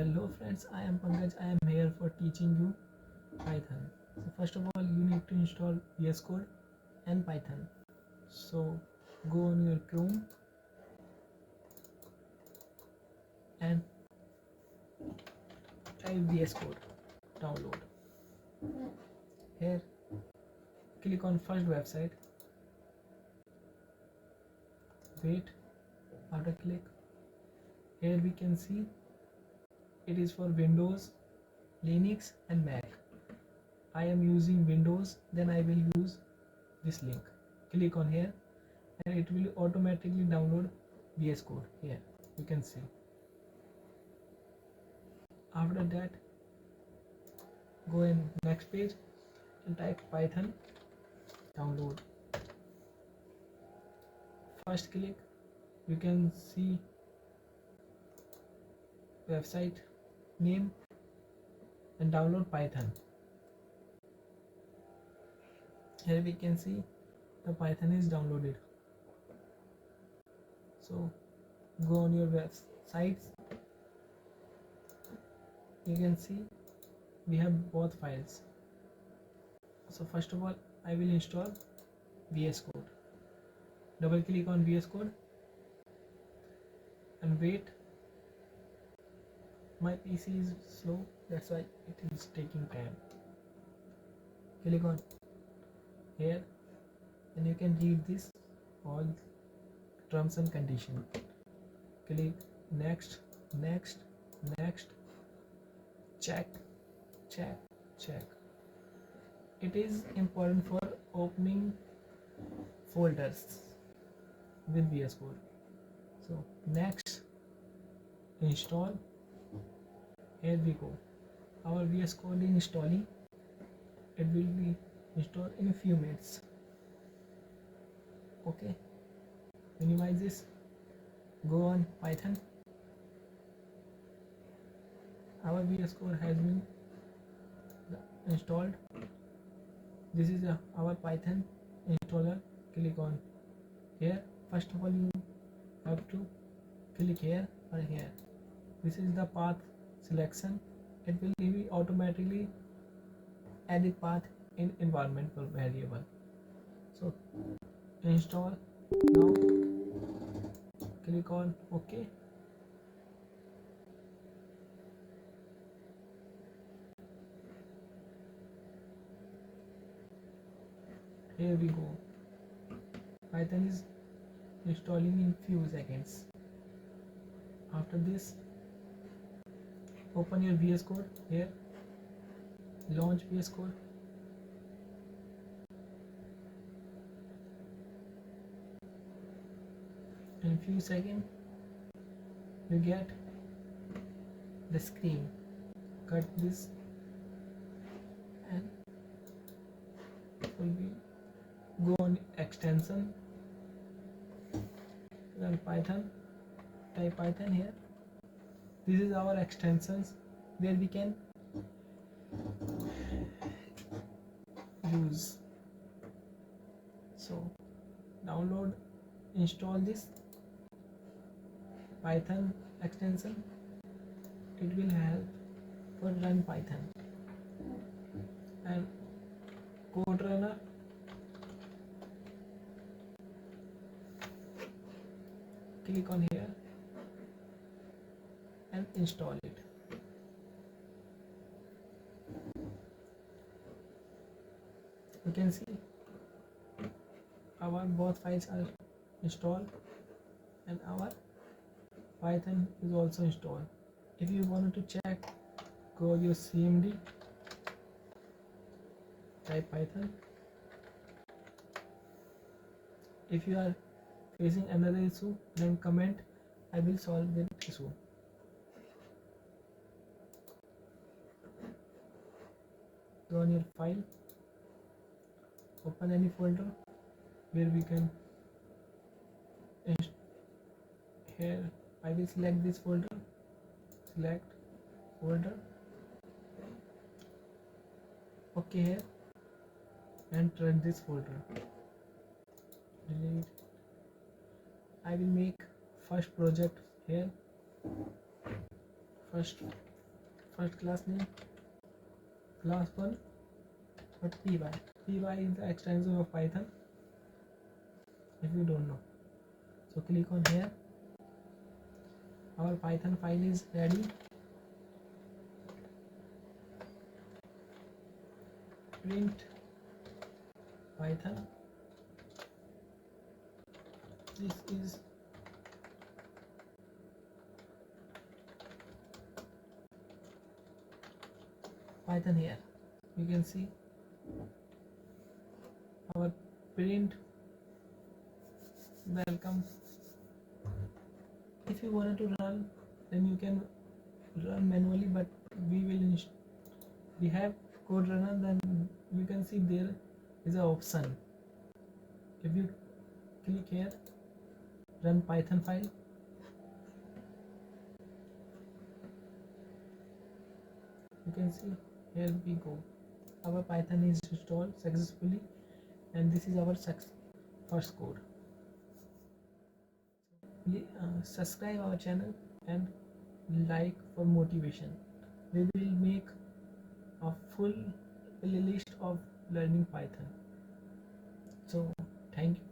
Hello friends, I am Pankaj. I am here for teaching you Python. So first of all, you need to install VS Code and Python. So go on your Chrome and type VS Code, download. Here, click on first website. Wait, after click. Here we can see it is for Windows, Linux and Mac. I am using Windows, then I will use this link. Click on here and it will automatically download VS Code. Here you can see. After that, go in next page and type Python, download. First click, you can see website name and download Python. Here we can see the Python is downloaded. So go on your websites. You can see we have both files. So first of all, I will install VS Code. Double click on VS Code and wait. My PC is slow, that's why it is taking time. Click on here and you can read this all terms and conditions. Click next, next, next, check, check, check. It is important for opening folders with VS Code. So next, install. Here we go. Our VS Code is installing. It will be installed in a few minutes. Okay, minimize this. Go on Python. Our VS Code has been installed. This is our Python installer. Click on here. First of all, you have to click here or here. This is the path selection. It will give you automatically edit path in environment variable. So install now. Click on OK. Here we go. Python is installing in few seconds. After this, open your VS Code here. Launch VS Code. In few seconds, you get the screen. Cut this and will be go on extension. Run Python. Type Python here. This is our extensions where we can use. So download, install this Python extension. It will help for run Python. And code runner, click on here and install it. You can see our both files are installed and our Python is also installed. If you want to check, go your CMD, type Python. If you are facing another issue, then comment. I will solve the issue. Go on your file, open any folder where we can here I will select this folder, select folder, okay here, and run this folder. Delete. I will make first project here, first first class name, class 1, but py is the extension of Python if you don't know. So click on here. Our Python file is ready. Print Python. This is Python here. You can see our print welcome. If you wanted to run, then you can run manually, but we have code runner. Then you can see there is an option. If you click here, run Python file, you can see here we go. Our Python is installed successfully, and this is our first code. Subscribe our channel and like for motivation. We will make a full playlist of learning Python. So thank you.